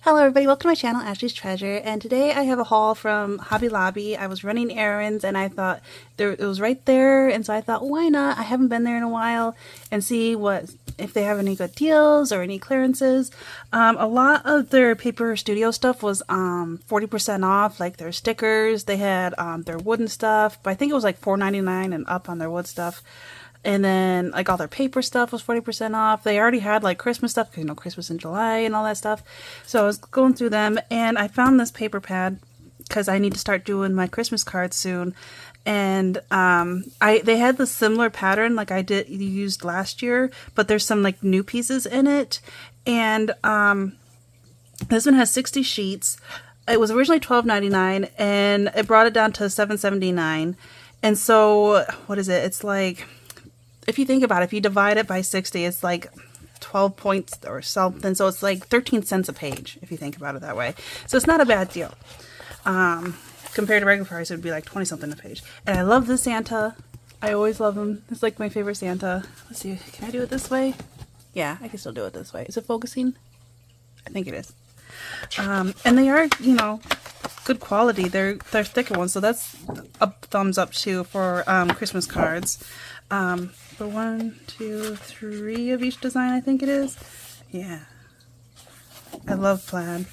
Hello everybody, welcome to my channel, Ashley's Treasure, and today I have a haul from Hobby Lobby. I was running errands and I thought it was right there, and so I thought, why not? I haven't been there in a while and see if they have any good deals or any clearances. A lot of their Paper Studio stuff was 40% off, like their stickers. They had their wooden stuff, but I think it was like $4.99 and up on their wood stuff. And then, like, all their paper stuff was 40% off. They already had, like, Christmas stuff, because, you know, Christmas in July and all that stuff. So I was going through them, and I found this paper pad, because I need to start doing my Christmas cards soon. And they had the similar pattern like I used last year, but there's some, like, new pieces in it. And this one has 60 sheets. It was originally $12.99, and it brought it down to $7.79. And so, what is it? It's like, if you think about it, if you divide it by 60, it's like 12 points or something. So it's like 13 cents a page, if you think about it that way. So it's not a bad deal. Compared to regular price, it would be like 20 something a page. And I love this Santa. I always love him. It's like my favorite Santa. Let's see, can I do it this way? Yeah, I can still do it this way. Is it focusing? I think it is. And they are, you know, good quality. They're thicker ones, so that's a thumbs up too for Christmas cards. The 1, 2, 3 of each design, I think it is. Yeah. I love plaid.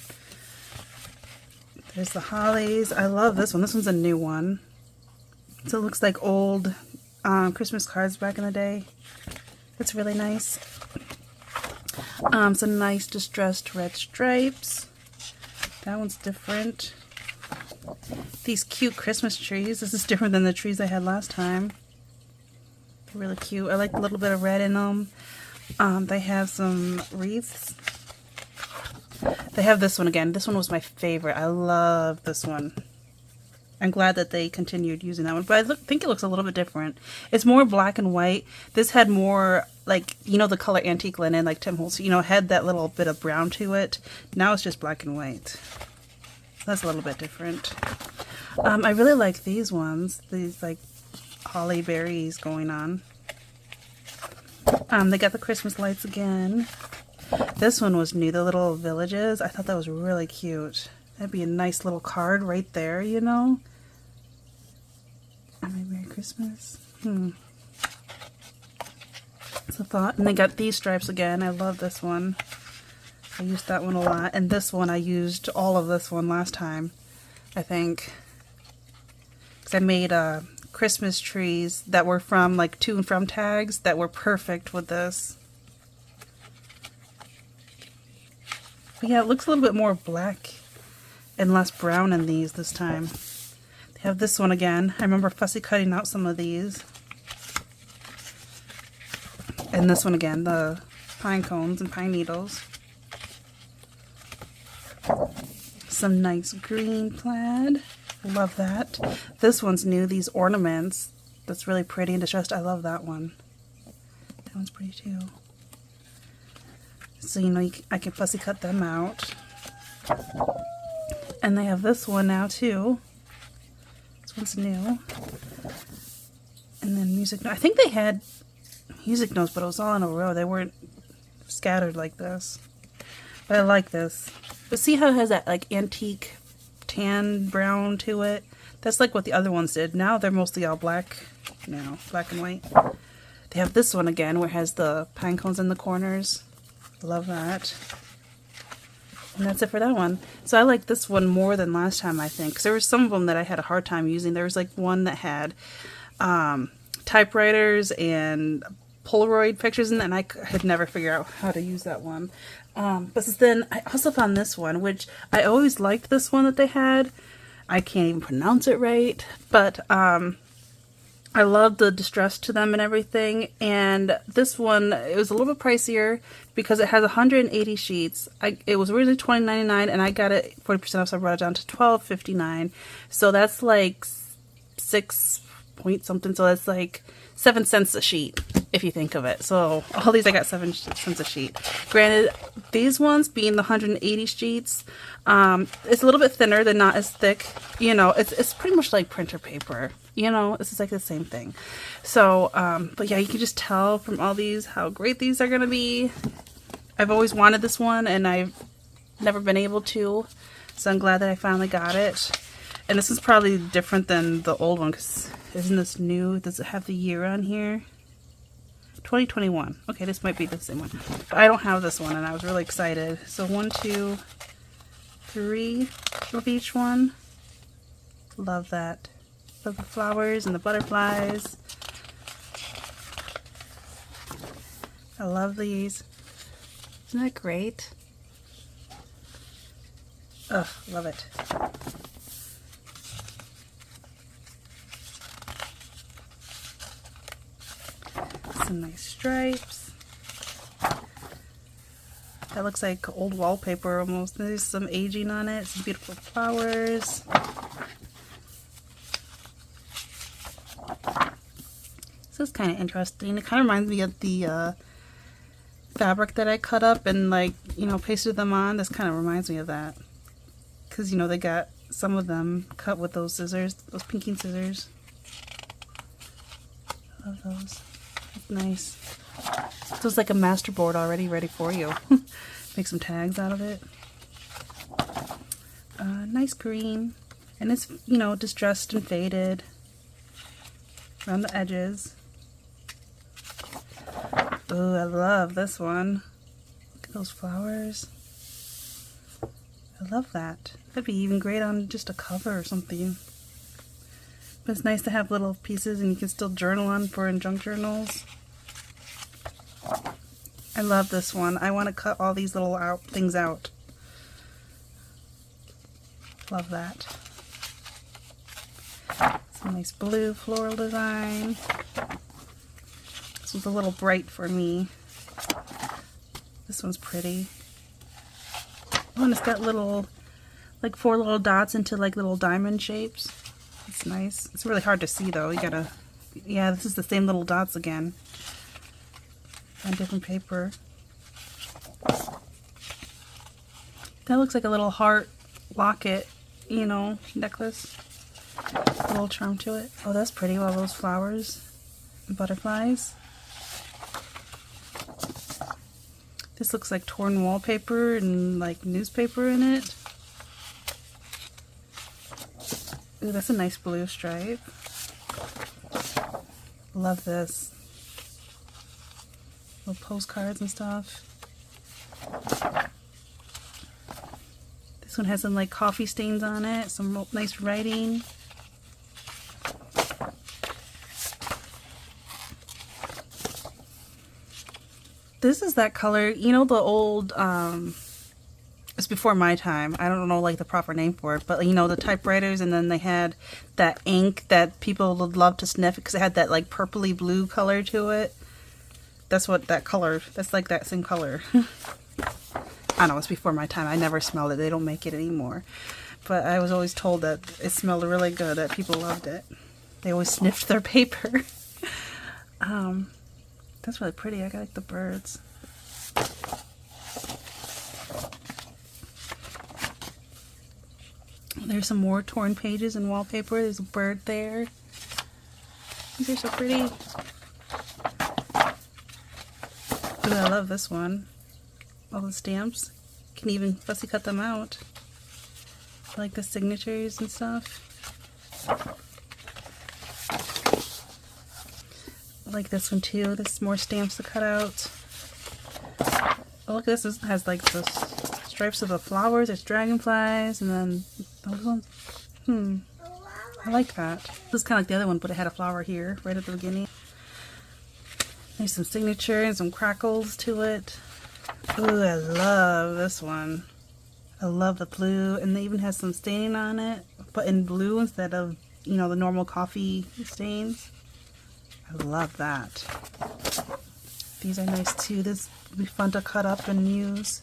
There's the hollies. I love this one. This one's a new one. So it looks like old Christmas cards back in the day. It's really nice. Some nice distressed red stripes. That one's different. These cute Christmas trees. This is different than the trees I had last time. Really cute. I like a little bit of red in them. They have some wreaths. They have this one again. This one was my favorite. I love this one. I'm glad that they continued using that one, but I think it looks a little bit different. It's more black and white. This had more, like, you know, the color antique linen, like Tim Holtz, you know, had that little bit of brown to it. Now it's just black and white. That's a little bit different. I really like these ones. These, like, holly berries going on. They got the Christmas lights again. This one was new, the little villages. I thought that was really cute. That'd be a nice little card right there, you know? Merry Christmas. It's a thought. And they got these stripes again. I love this one. I used that one a lot. And this one, I used all of this one last time, I think. Because I made Christmas trees that were from, like, to and from tags that were perfect with this. But yeah, it looks a little bit more black and less brown in these this time. They have this one again. I remember fussy cutting out some of these. And this one again, the pine cones and pine needles. Some nice green plaid. Love that. This one's new, these ornaments. That's really pretty and distressed. I love that one. That one's pretty too. So, you know, I can fussy cut them out. And they have this one now too. This one's new. And then music notes. I think they had music notes, but it was all in a row. They weren't scattered like this. But I like this. But see how it has that, like, antique tan brown to it? That's like what the other ones did. Now they're mostly all black. Now, black and white. They have this one again where it has the pine cones in the corners. Love that. And that's it for that one. So I like this one more than last time, I think. Because there were some of them that I had a hard time using. There was like one that had typewriters and Polaroid pictures in it, and I could never figure out how to use that one. But then I also found this one, which I always liked this one that they had. I can't even pronounce it right, but I love the distress to them and everything. And this one, it was a little bit pricier because it has 180 sheets. It was originally $20.99 and I got it 40% off, so I brought it down to $12.59. So that's like 6 point something. So that's like 7 cents a sheet, if you think of it. So all these I got 7 cents a sheet. Granted, these ones being the 180 sheets, it's a little bit thinner. They're not as thick. You know, it's pretty much like printer paper. You know, this is like the same thing. So, but yeah, you can just tell from all these how great these are going to be. I've always wanted this one, and I've never been able to. So I'm glad that I finally got it. And this is probably different than the old one because isn't this new? Does it have the year on here? 2021. Okay, this might be the same one. But I don't have this one and I was really excited. So 1, 2, 3 of each one. Love that. Love the flowers and the butterflies. I love these. Isn't that great? Ugh, love it. Some nice stripes. That looks like old wallpaper almost. There's some aging on it. Some beautiful flowers. This is kind of interesting. It kind of reminds me of the fabric that I cut up and, like, you know, pasted them on. This kind of reminds me of that. Because, you know, they got some of them cut with those scissors, those pinking scissors. I love those. That's nice. So it's like a master board already ready for you. Make some tags out of it. Nice green. And it's, you know, distressed and faded around the edges. Ooh, I love this one. Look at those flowers. I love that. That'd be even great on just a cover or something. But it's nice to have little pieces and you can still journal on for in junk journals. I love this one. I want to cut all these little things out. Love that. Some nice blue floral design. This one's a little bright for me. This one's pretty. Oh, and it's got little, like 4 little dots into like little diamond shapes. It's nice. It's really hard to see though. You gotta, yeah, this is the same little dots again. On different paper. That looks like a little heart locket, you know, necklace. A little charm to it. Oh, that's pretty. All those flowers and butterflies. This looks like torn wallpaper and like newspaper in it. Ooh, that's a nice blue stripe. Love this. Little postcards and stuff. This one has some like coffee stains on it. Some nice writing. This is that color, you know, the old, it's before my time. I don't know like the proper name for it, but you know, the typewriters, and then they had that ink that people would love to sniff because it had that like purpley blue color to it. That's what that color, that's like that same color. I know, it's before my time. I never smelled it. They don't make it anymore. But I was always told that it smelled really good, that people loved it. They always sniffed their paper. That's really pretty. I like the birds. There's some more torn pages and wallpaper. There's a bird there. These are so pretty. Ooh, I love this one. All the stamps. You can even fussy cut them out. I like the signatures and stuff. I like this one too. There's more stamps to cut out. Oh, look at this. This has like the stripes of the flowers. There's dragonflies, and then those ones. I like that. This is kind of like the other one, but it had a flower here right at the beginning. There's some signature and some crackles to it. Ooh, I love this one. I love the blue, and it even has some staining on it, but in blue instead of, you know, the normal coffee stains. I love that. These are nice too. This would be fun to cut up and use.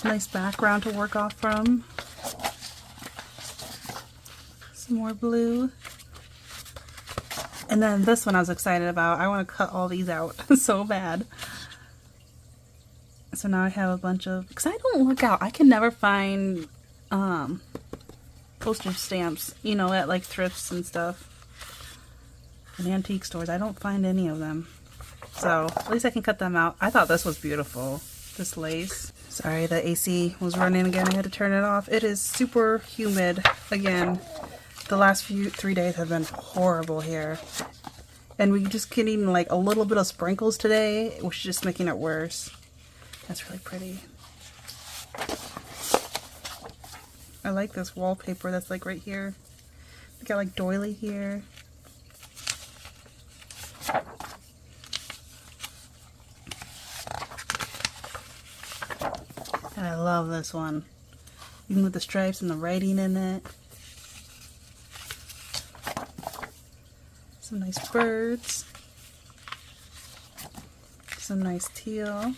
Nice background to work off from. Some more blue. And then this one I was excited about. I want to cut all these out so bad. So now I have a bunch of, because I don't look out. I can never find postage stamps, you know, at like thrifts and stuff. In antique stores. I don't find any of them. So at least I can cut them out. I thought this was beautiful. This lace. Sorry, the AC was running again. I had to turn it off. It is super humid again. The last 3 days have been horrible here. And we just getting like a little bit of sprinkles today, which is just making it worse. That's really pretty. I like this wallpaper that's like right here. We got like doily here. And I love this one. Even with the stripes and the writing in it. Some nice birds. Some nice teal.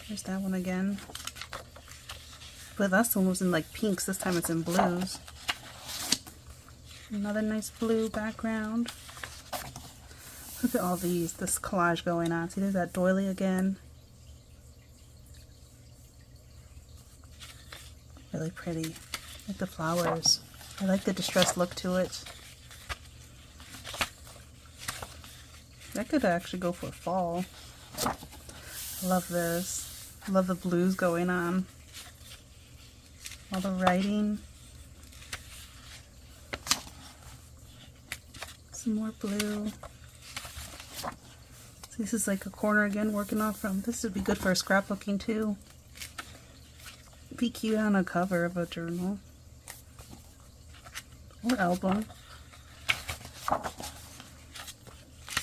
There's that one again. But last one was in like pinks. This time it's in blues. Another nice blue background. Look at all these. This collage going on. See, there's that doily again. Really pretty. Like the flowers. I like the distressed look to it. That could actually go for fall. I love this. I love the blues going on. All the writing. Some more blue. So this is like a corner again working off from. This would be good for scrapbooking too. Be cute on a cover of a journal. Or album.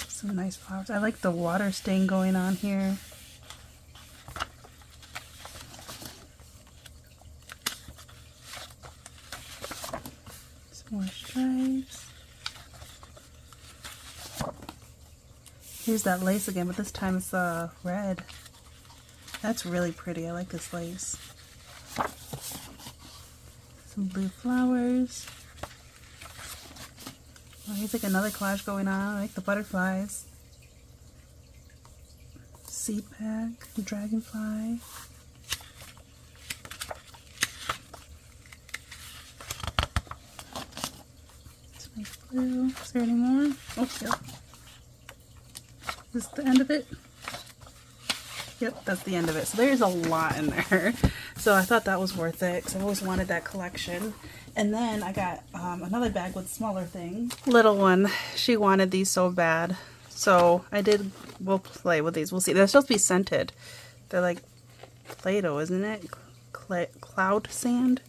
Some nice flowers. I like the water stain going on here. Some more stripes. Here's that lace again, but this time it's red. That's really pretty. I like this lace. Some blue flowers. Oh, here's like another collage going on. I like the butterflies. Seed pack, dragonfly. It's nice blue. Is there any more? Oh, yep. Is this the end of it? Yep, that's the end of it. So there's a lot in there. So I thought that was worth it because I've always wanted that collection. And then I got another bag with smaller things. Little one, she wanted these so bad. So we'll play with these. We'll see. They're supposed to be scented. They're like Play-Doh, isn't it? Cloud sand?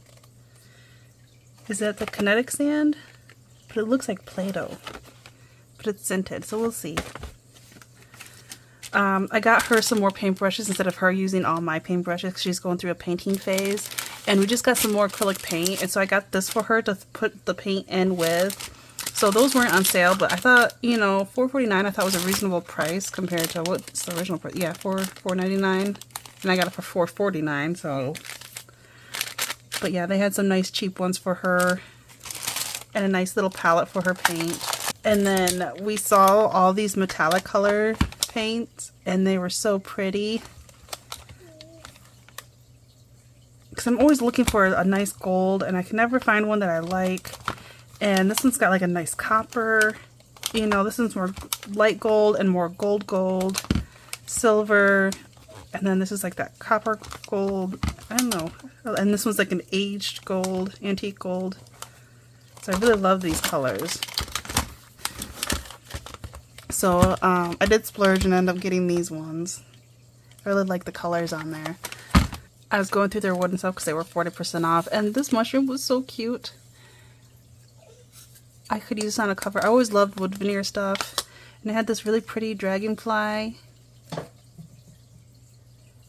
Is that the kinetic sand? But it looks like Play-Doh. But it's scented, so we'll see. I got her some more paintbrushes instead of her using all my paintbrushes because she's going through a painting phase. And we just got some more acrylic paint, and so I got this for her to put the paint in with. So those weren't on sale, but I thought, you know, $4.49 I thought was a reasonable price compared to what's the original price? Yeah, $4.99, and I got it for $4.49. So, but yeah, they had some nice cheap ones for her, and a nice little palette for her paint. And then we saw all these metallic color paints, and they were so pretty. Because I'm always looking for a nice gold, and I can never find one that I like. And this one's got like a nice copper. You know, this one's more light gold and more gold, silver. And then this is like that copper gold. I don't know. And this one's like an aged gold, antique gold. So I really love these colors. So I did splurge and end up getting these ones. I really like the colors on there. I was going through their wood and stuff because they were 40% off. And this mushroom was so cute. I could use this on a cover. I always loved wood veneer stuff. And it had this really pretty dragonfly.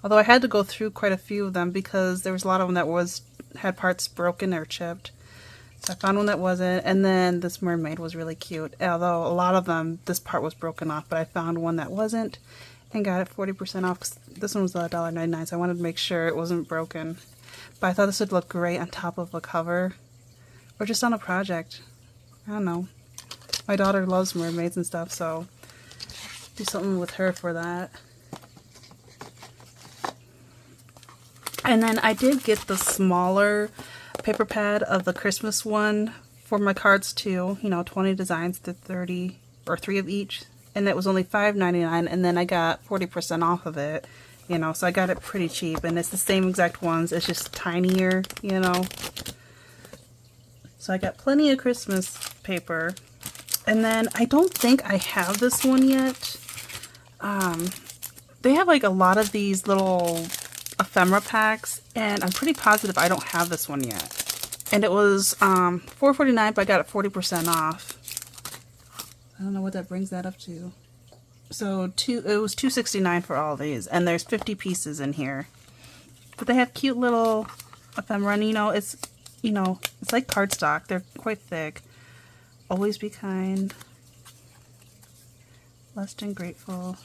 Although I had to go through quite a few of them because there was a lot of them that had parts broken or chipped. So I found one that wasn't. And then this mermaid was really cute. Although a lot of them, this part was broken off. But I found one that wasn't. And got it 40% off. Cause this one was $1.99, so I wanted to make sure it wasn't broken. But I thought this would look great on top of a cover. Or just on a project. I don't know. My daughter loves mermaids and stuff, so do something with her for that. And then I did get the smaller paper pad of the Christmas one for my cards too. You know, 20 designs to 30, or 3 of each. And it was only $5.99, and then I got 40% off of it. you know, so I got it pretty cheap, and it's the same exact ones, it's just tinier, you know. So I got plenty of Christmas paper. And then I don't think I have this one yet. They have like a lot of these little ephemera packs, and I'm pretty positive I don't have this one yet. And it was $4.49, but I got it 40% off. I don't know what that brings that up to. So it was $2.69 for all these, and there's 50 pieces in here. But they have cute little ephemera, and it's like cardstock. They're quite thick. Always be kind. Blessed and grateful.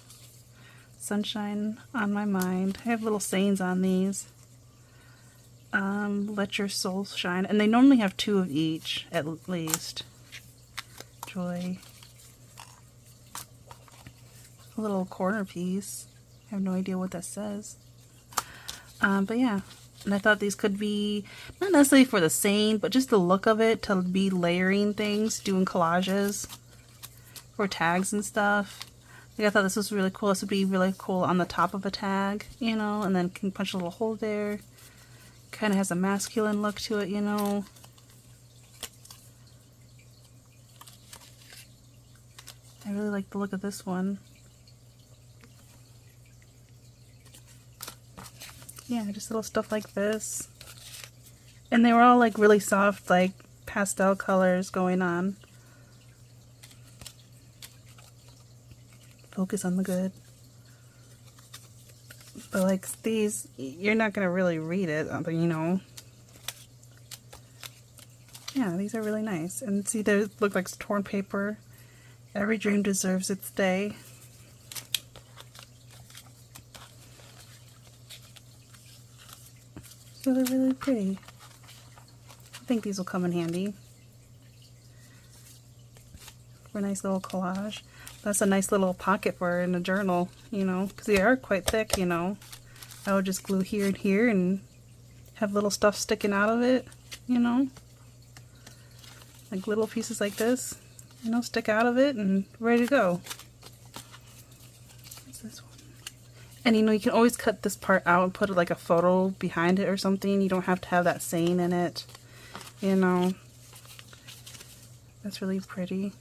Sunshine on my mind. I have little sayings on these. Let your soul shine. And they normally have 2 of each, at least. Joy. A little corner piece. I have no idea what that says. But yeah. And I thought these could be, not necessarily for the same, but just the look of it, to be layering things, doing collages for tags and stuff. Like, I thought this was really cool. This would be really cool on the top of a tag, and then can punch a little hole there. Kind of has a masculine look to it, I really like the look of this one. Yeah, just little stuff like this. And they were all like really soft, like pastel colors going on. Focus on the good. But like these, you're not going to really read it, but yeah, these are really nice. And see, they look like torn paper. Every dream deserves its day. So they're really pretty. I think these will come in handy for a nice little collage. That's a nice little pocket for in a journal, because they are quite thick, I would just glue here and here and have little stuff sticking out of it, like little pieces like this, stick out of it and ready to go. What's this one? And you can always cut this part out and put like a photo behind it or something. You don't have to have that saying in it, That's really pretty.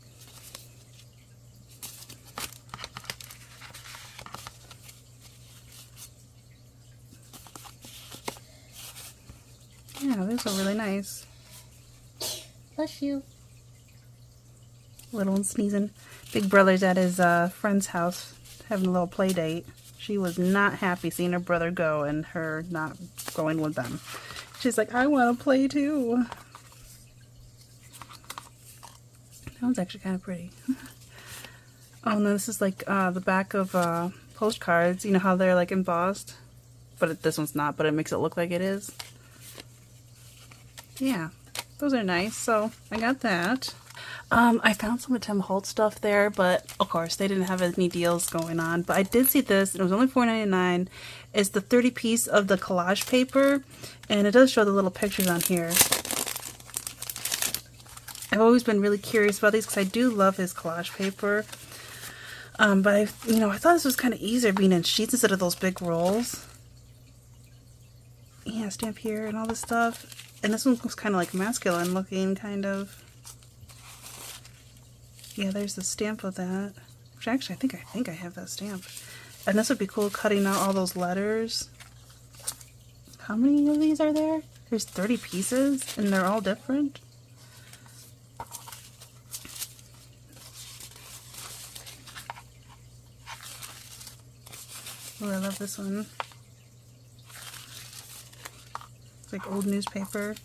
Yeah, these are really nice. Bless you. Little one sneezing. Big brother's at his friend's house having a little play date. She was not happy seeing her brother go and her not going with them. She's like, I want to play too. That one's actually kind of pretty. Oh, no, this is like the back of postcards. You know how they're like embossed? But this one's not, but it makes it look like it is. Yeah, those are nice. So I got that. I found some of Tim Holtz stuff there, but of course they didn't have any deals going on. But I did see this, and it was only $4.99. It's the 30 piece of the collage paper, and it does show the little pictures on here. I've always been really curious about these because I do love his collage paper. But I thought this was kind of easier being in sheets instead of those big rolls. Yeah, stamp here and all this stuff. And this one was kind of like masculine looking, kind of. Yeah, there's the stamp of that. Which actually, I think I have that stamp. And this would be cool, cutting out all those letters. How many of these are there? There's 30 pieces, and they're all different. Oh, I love this one. It's like old newspaper.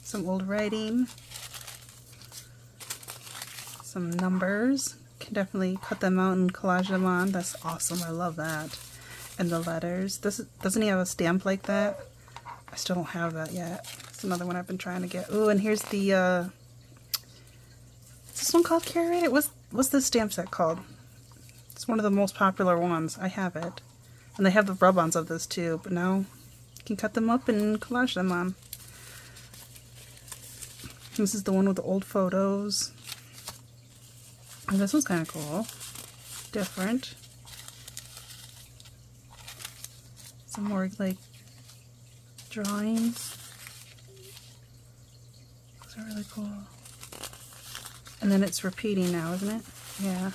Some old writing. Some numbers. Can definitely cut them out and collage them on. That's awesome. I love that. And the letters. Doesn't he have a stamp like that? I still don't have that yet. It's another one I've been trying to get. Ooh, and here's the is this one called Curated? What's this stamp set called? It's one of the most popular ones. I have it. And they have the rub-ons of this too, but now you can cut them up and collage them on. This is the one with the old photos. And this one's kind of cool. Different. Some more like drawings. Those are really cool. And then it's repeating now, isn't it? Yeah.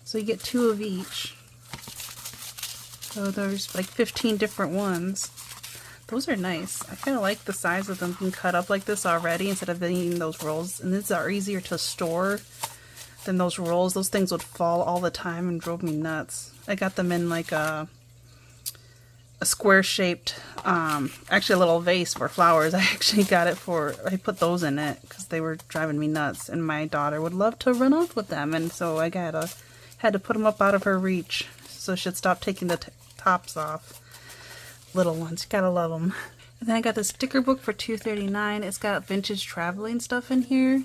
So you get 2 of each. So there's like 15 different ones. Those are nice. I kind of like the size of them being cut up like this already instead of being those rolls. And these are easier to store than those rolls. Those things would fall all the time and drove me nuts. I got them in like a square shaped, actually a little vase for flowers. I actually got it I put those in it because they were driving me nuts. And my daughter would love to run off with them. And so I had to put them up out of her reach so she'd stop taking the tops off. Little ones, you gotta love them. And then I got this sticker book for $2.39. It's got vintage traveling stuff in here.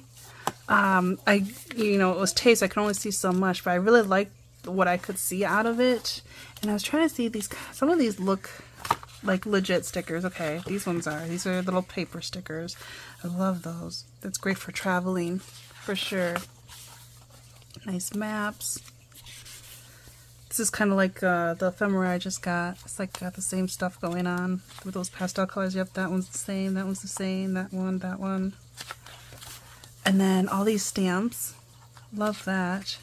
It was taste. I could only see so much, but I really liked what I could see out of it. And I was trying to see some of these look like legit stickers. Okay, these are little paper stickers. I love those. That's great for traveling, for sure. Nice maps. This is kind of like the ephemera I just got. It's like got the same stuff going on with those pastel colors. Yep, that one's the same, that one's the same, that one. And then all these stamps. Love that.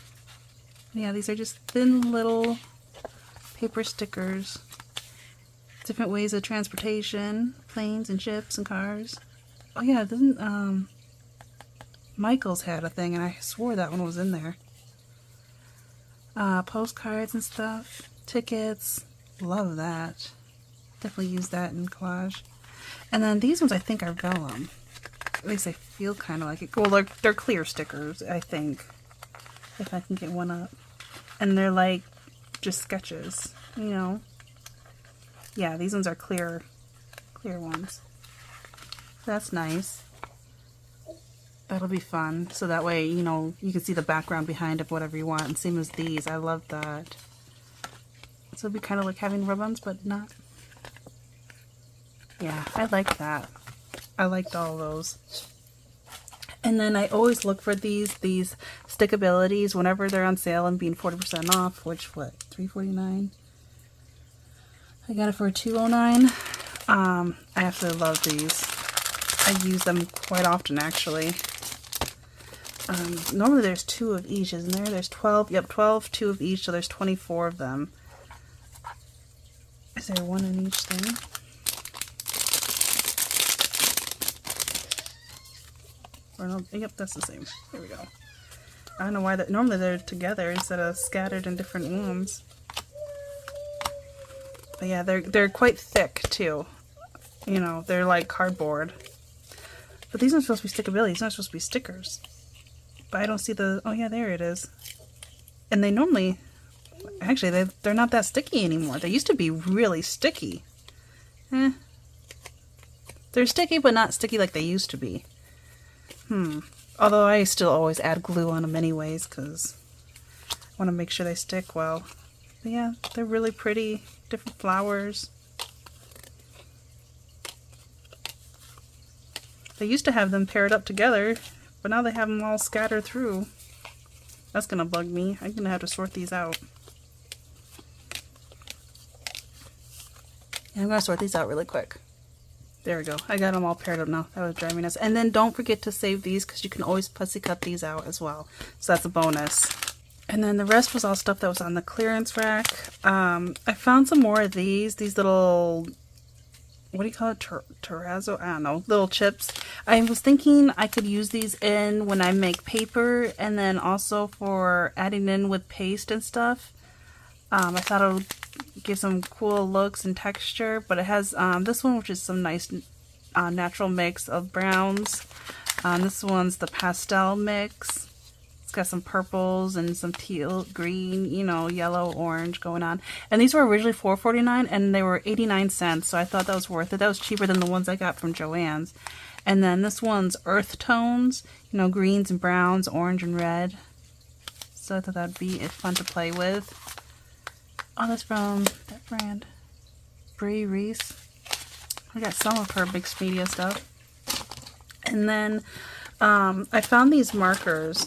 Yeah, these are just thin little paper stickers. Different ways of transportation. Planes and ships and cars. Oh yeah, didn't Michael's had a thing and I swore that one was in there. Postcards and stuff, tickets, love that. Definitely use that in collage. And then these ones I think are vellum. At least they feel kind of like it. Well, they're clear stickers, I think. If I can get one up. And they're like just sketches, you know. Yeah, these ones are clear ones. That's nice. That'll be fun. So that way, you know, you can see the background behind of whatever you want. And same as these. I love that. So it'd be kind of like having ribbons, but not. Yeah, I like that. I liked all those. And then I always look for these stickabilities whenever they're on sale and being 40% off, which, what, $3.49? I got it for $2.09. I absolutely love these. I use them quite often, actually. Normally there's 2 of each, isn't there? There's 12, yep, 12, 2 of each, so there's 24 of them. Is there one in each thing? Or no, yep, that's the same. There we go. I don't know why that, normally they're together instead of scattered in different ones. But yeah, they're quite thick too. You know, they're like cardboard. But these aren't supposed to be stickability, these aren't supposed to be stickers. But I don't see the, oh yeah, there it is. And they normally, actually, they're not that sticky anymore. They used to be really sticky. They're sticky, but not sticky like they used to be. Although I still always add glue on them anyways, because I want to make sure they stick well. But yeah, they're really pretty. Different flowers. They used to have them paired up together, but now they have them all scattered through. That's gonna bug me. I'm gonna have to sort these out. Yeah, I'm gonna sort these out really quick. There we go. I got them all paired up now. That was driving me nuts. And then don't forget to save these because you can always pussy cut these out as well. So that's a bonus. And then the rest was all stuff that was on the clearance rack. I found some more of these little, what do you call it? Terrazzo? I don't know. Little chips. I was thinking I could use these in when I make paper and then also for adding in with paste and stuff. I thought it would give some cool looks and texture, but it has this one, which is some nice natural mix of browns. This one's the pastel mix. It's got some purples and some teal, green, you know, yellow, orange going on. And these were originally $4.49 and they were 89 cents, so I thought that was worth it. That was cheaper than the ones I got from Joann's. And then this one's earth tones, you know, greens and browns, orange and red. So I thought that'd be fun to play with. Oh, that's from that brand, Brie Reese. I got some of her Mixed Media stuff. And then I found these markers.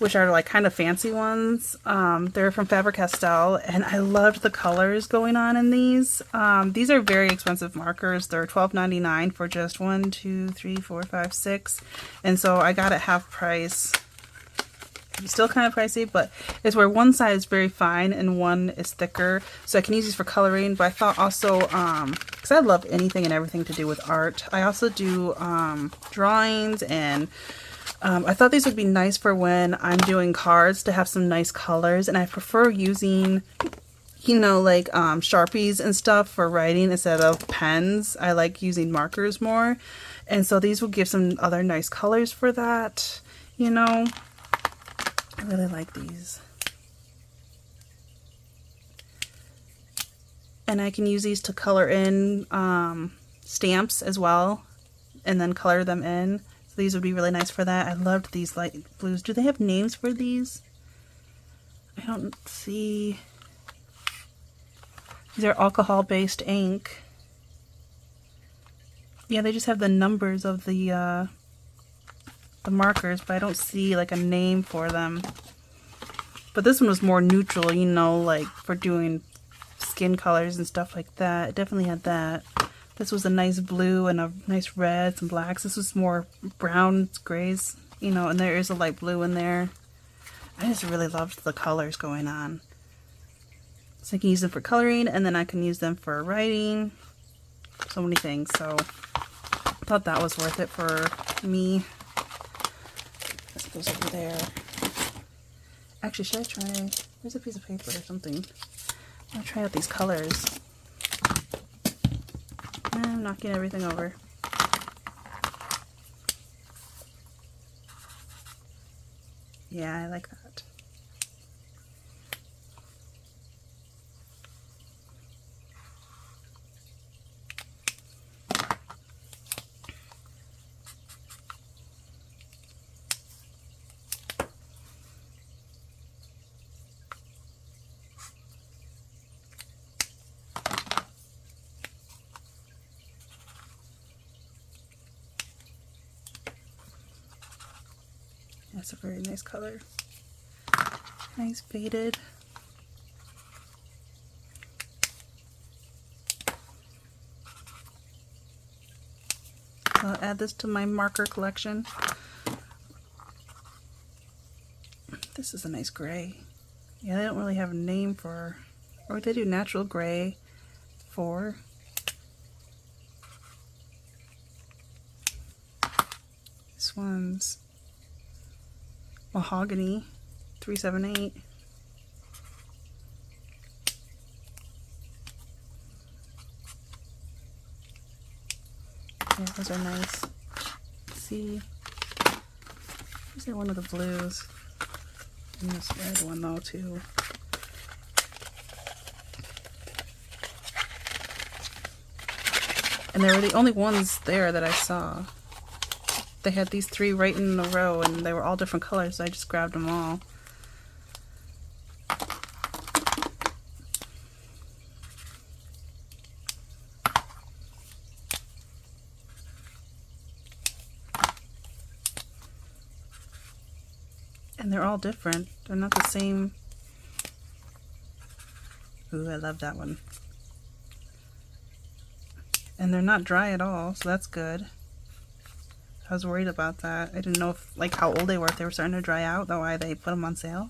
which are like kind of fancy ones. They're from Faber-Castell, and I loved the colors going on in these. These are very expensive markers. They're $12.99 for just 1, 2, 3, 4, 5, 6. And so I got it half price. It's still kind of pricey, but it's where one side is very fine and one is thicker. So I can use these for coloring, but I thought also, because I love anything and everything to do with art, I also do drawings, and I thought these would be nice for when I'm doing cards to have some nice colors. And I prefer using, you know, like Sharpies and stuff for writing instead of pens. I like using markers more. And so these will give some other nice colors for that, you know. I really like these. And I can use these to color in stamps as well, and then color them in. So these would be really nice for that. I loved these light blues. Do they have names for these? I don't see. These are alcohol-based ink. Yeah, they just have the numbers of the markers, but I don't see like a name for them. But this one was more neutral, you know, like for doing skin colors and stuff like that. It definitely had that. This was a nice blue and a nice red, some blacks. This was more browns, grays, you know, and there is a light blue in there. I just really loved the colors going on. So I can use them for coloring, and then I can use them for writing. So many things. So I thought that was worth it for me. This goes over there. Actually, should I try? There's a piece of paper or something. I'm gonna try out these colors. I'm knocking everything over. Yeah, I like that. That's a very nice color. Nice faded. I'll add this to my marker collection. This is a nice gray. Yeah, they don't really have a name for, or they do natural gray for. This one's Mahogany 378. Yeah, those are nice. Let's see, is there one of the blues? And this red one though too. And they were the only ones there that I saw. They had these three right in a row, and they were all different colors, so I just grabbed them all. And they're all different. They're not the same. Ooh, I love that one. And they're not dry at all, so that's good. I was worried about that. I didn't know if, like, how old they were, if they were starting to dry out, though why they put them on sale.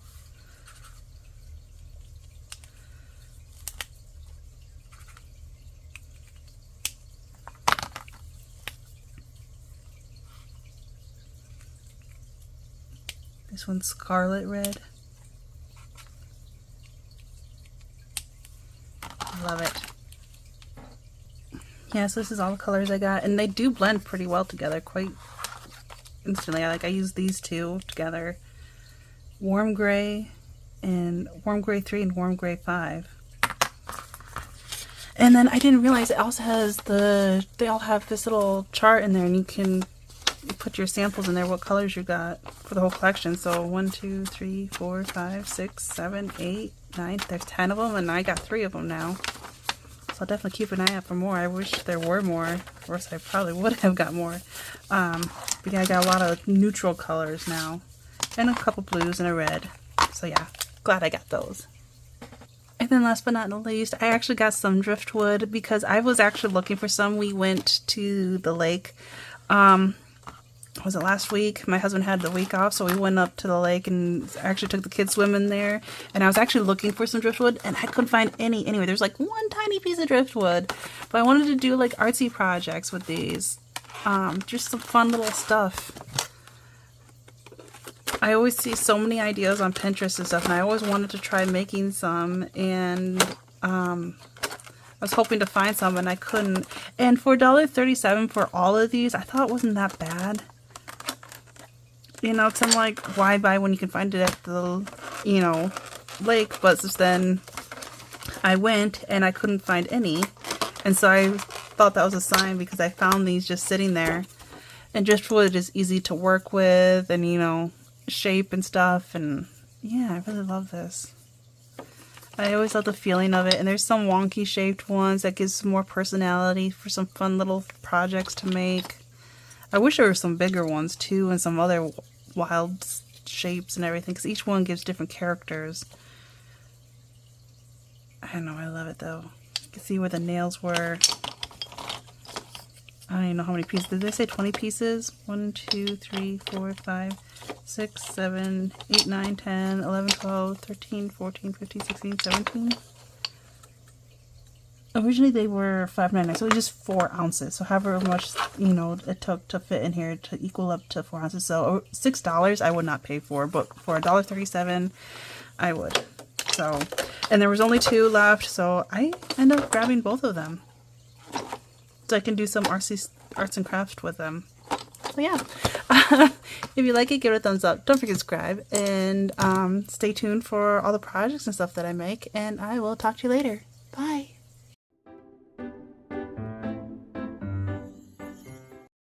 This one's Scarlet Red. I love it. Yeah, so this is all the colors I got, and they do blend pretty well together, quite instantly. I use these two together. Warm Gray and Warm Gray 3 and Warm Gray 5. And then I didn't realize it also has they all have this little chart in there, and you can put your samples in there, what colors you got for the whole collection. So 1, 2, 3, 4, 5, 6, 7, 8, 9. There's 10 of them, and I got 3 of them now. So I'll definitely keep an eye out for more. I wish there were more, or else I probably would have got more. But yeah, I got a lot of neutral colors now. and a couple blues and a red. So yeah, glad I got those. And then last but not least, I actually got some driftwood because I was actually looking for some. We went to the lake, was it last week? My husband had the week off, so we went up to the lake and actually took the kids swimming there. And I was actually looking for some driftwood, and I couldn't find any anyway. There's like one tiny piece of driftwood, but I wanted to do like artsy projects with these. Just some fun little stuff. I always see so many ideas on Pinterest and stuff, and I always wanted to try making some, and I was hoping to find some, and I couldn't. And for $1.37 for all of these, I thought it wasn't that bad. You know, it's like, why buy when you can find it at the, you know, lake? But then I went, and I couldn't find any, and so I thought that was a sign because I found these just sitting there. And driftwood is easy to work with, and, you know, shape and stuff, and yeah, I really love this. I always love the feeling of it, and there's some wonky shaped ones that gives some more personality for some fun little projects to make. I wish there were some bigger ones too, and some other wild shapes and everything, because each one gives different characters. I don't know, I love it though. You can see where the nails were. I don't even know how many pieces. Did they say 20 pieces? 1, 2, 3, 4, 5, 6, 7, 8, 9, 10, 11, 12, 13, 14, 15, 16, 17. Originally they were $5.99, so it was just 4 ounces. So however much, you know, it took to fit in here to equal up to 4 ounces. So $6 I would not pay for, but for $1.37 I would. So, and there was only 2 left, so I ended up grabbing both of them. So I can do some arts and crafts with them. So yeah, if you like it, give it a thumbs up. Don't forget to subscribe, and stay tuned for all the projects and stuff that I make, and I will talk to you later.